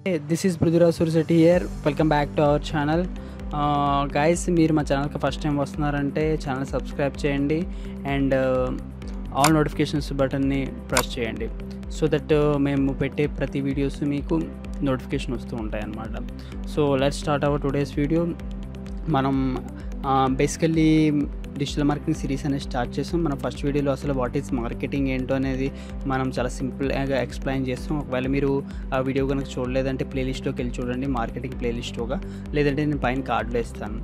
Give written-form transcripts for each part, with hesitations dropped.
Hey, this is Prithviraj Surseti here. Welcome back to our channel. Guys, మీరు మా ఛానల్కి first time వస్తున్నారంటే channel subscribe చేయండి and all notifications బటన్ని press చేయండి సో దట్ మేము పెట్టే ప్రతి వీడియోస్ మీకు నోటిఫికేషన్ వస్తూ ఉంటాయి అన్నమాట. So let's start our today's video. మనం బేసికల్లీ డిజిటల్ మార్కెటింగ్ సిరీస్ అనేది స్టార్ట్ చేస్తాం. మన ఫస్ట్ వీడియోలో అసలు వాట్ ఈజ్ మార్కెటింగ్ ఏంటో అనేది మనం చాలా సింపుల్గా ఎక్స్ప్లెయిన్ చేస్తాం. ఒకవేళ మీరు ఆ వీడియో కనుక చూడలేదంటే ప్లేలిస్ట్లోకి వెళ్ళి చూడండి, మార్కెటింగ్ ప్లేలిస్ట్గా, లేదంటే నేను పైన కార్డులో ఇస్తాను.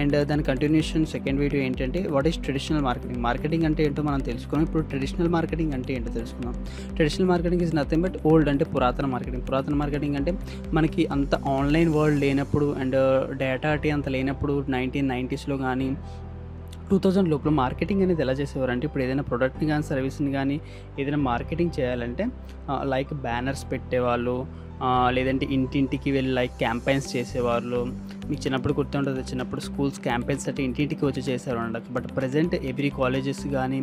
అండ్ దాని కంటిన్యూషన్ సెకండ్ వీడియో ఏంటంటే what is traditional marketing. Marketing అంటే ఏంటో మనం తెలుసుకున్నాం. ఇప్పుడు ట్రెడిషనల్ మార్కెటింగ్ అంటే ఏంటో తెలుసుకుందాం. Traditional marketing is nothing but old, అంటే పురాతన మార్కెటింగ్. పురాతన మార్కెటింగ్ అంటే మనకి అంత ఆన్లైన్ వరల్డ్ లేనప్పుడు అండ్ డేటా అంత లేనప్పుడు 1990s కానీ 2000 లోపల మార్కెటింగ్ అనేది ఎలా చేసేవారు అంటే, ఇప్పుడు ఏదైనా ప్రోడక్ట్ని కానీ సర్వీస్ని కానీ ఏదైనా మార్కెటింగ్ చేయాలంటే లైక్ బ్యానర్స్ పెట్టేవాళ్ళు, లేదంటే ఇంటింటికి వెళ్ళి లైక్ క్యాంపెయిన్స్ చేసేవాళ్ళు. మీకు చిన్నప్పుడు గుర్తుంటుంది, చిన్నప్పుడు స్కూల్స్ క్యాంపెయిన్స్ అంటే ఇంటింటికి వచ్చి చేసేవారు అంట. బట్ ప్రజెంట్ ఎవ్రీ కాలేజెస్ కానీ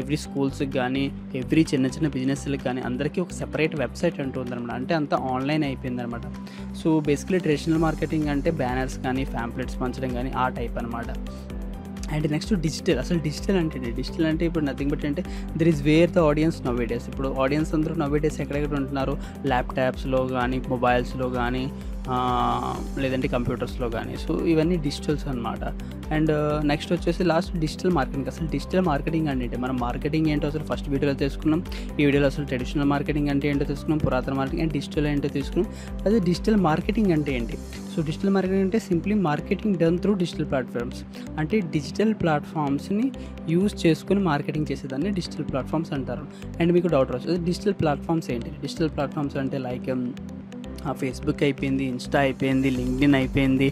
ఎవ్రీ స్కూల్స్కి కానీ ఎవ్రీ చిన్న చిన్న బిజినెస్లకు కానీ అందరికీ ఒక సెపరేట్ వెబ్సైట్ అంటూ ఉందన్నమాట. అంటే అంతా ఆన్లైన్ అయిపోయిందనమాట. సో బేసికలీ ట్రెడిషనల్ మార్కెటింగ్ అంటే బ్యానర్స్ కానీ ఫ్యాంప్లెట్స్ పంచడం కానీ ఆ టైప్ అనమాట. And next digital. అసలు డిజిటల్ అంటే ఇప్పుడు నథింగ్ బట్ అంటే there is where the audience nowadays. ఇప్పుడు ఆడియన్స్ అందరూ నవ్వేడేస్ ఎక్కడెక్కడ ఉంటున్నారు, ల్యాప్టాప్స్లో కానీ మొబైల్స్లో కానీ లేదంటే కంప్యూటర్స్లో కానీ. సో ఇవన్నీ డిజిటల్స్ అనమాట. అండ్ నెక్స్ట్ వచ్చేసి లాస్ట్ డిజిటల్ మార్కెటింగ్. అసలు డిజిటల్ మార్కెటింగ్ అంటే మనం మార్కెటింగ్ ఏంటో అసలు ఫస్ట్ వీడియోలో తెలుసుకున్నాం. ఈ వీడియోలో అసలు ట్రెడిషనల్ మార్కెటింగ్ అంటే ఏంటో తెలుసుకున్నాం, పురాతన మార్కెటింగ్ అండ్ డిజిటల్ ఏంటో తెలుసుకున్నాం. అదే డిజిటల్ మార్కెటింగ్ అంటే ఏంటి. సో డిజిటల్ మార్కెటింగ్ అంటే simply marketing done through digital platforms. అంటే డిజిటల్ ప్లాట్ఫామ్స్ని యూజ్ చేసుకుని మార్కెటింగ్ చేసేదాన్ని డిజిటల్ ప్లాట్ఫామ్స్ అంటారు. అండ్ మీకు డౌట్ రావచ్చు, డిజిటల్ ప్లాట్ఫామ్స్ ఏంటి. డిజిటల్ ప్లాట్ఫామ్స్ అంటే లైక్ ఫేస్బుక్ అయిపోయింది, ఇన్స్టా అయిపోయింది, లింక్డ్ఇన్ అయిపోయింది,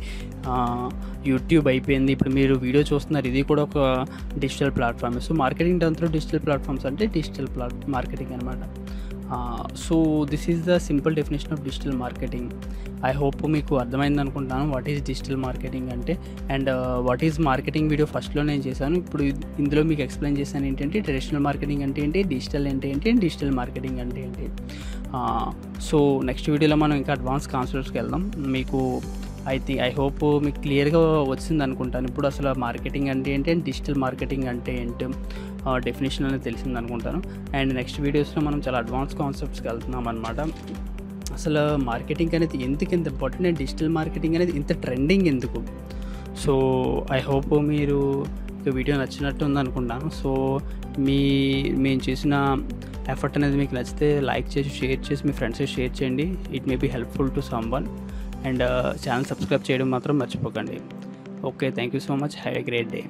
యూట్యూబ్ అయిపోయింది. ఇప్పుడు మీరు వీడియో చూస్తున్నారు, ఇది కూడా ఒక digital platform. So marketing done through digital platforms అంటే డిజిటల్ మార్కెటింగ్ అనమాట. So this is the simple definition of digital marketing. I hope మీకు అర్థమైంది అనుకుంటాను వాట్ ఈజ్ డిజిటల్ మార్కెటింగ్ అంటే. And what is marketing video ఫస్ట్లో నేను చేశాను. ఇప్పుడు ఇందులో మీకు ఎక్స్ప్లెయిన్ చేశాను ఏంటంటే ట్రెడిషనల్ మార్కెటింగ్ అంటే ఏంటి, డిజిటల్ అంటే ఏంటి, డిజిటల్ మార్కెటింగ్ అంటే ఏంటి. సో నెక్స్ట్ వీడియోలో మనం ఇంకా అడ్వాన్స్ కాన్సెప్ట్స్కి వెళ్దాం. మీకు ఐ హోప్ మీకు క్లియర్గా వచ్చింది అనుకుంటాను. ఇప్పుడు అసలు మార్కెటింగ్ అంటే ఏంటి అండ్ డిజిటల్ మార్కెటింగ్ అంటే ఏంటి డెఫినేషన్ అనేది తెలిసింది అనుకుంటాను. అండ్ నెక్స్ట్ వీడియోస్లో మనం చాలా అడ్వాన్స్ కాన్సెప్ట్స్కి వెళ్తున్నాం అనమాట. అసలు మార్కెటింగ్ అనేది ఎందుకు ఇంత ఇంపార్టెంట్ అండ్ డిజిటల్ మార్కెటింగ్ అనేది ఇంత ట్రెండింగ్ ఎందుకు. సో ఐ హోప్ మీరు వీడియో నచ్చినట్టు ఉంది అనుకుంటాను. సో మేము చేసిన ఎఫర్ట్ అనేది మీకు నచ్చితే లైక్ చేసి షేర్ చేసి మీ ఫ్రెండ్స్కి షేర్ చేయండి. It may be helpful to someone. And channel subscribe చేయడం మాత్రం మర్చిపోకండి. Okay, thank you so much. Have a great day.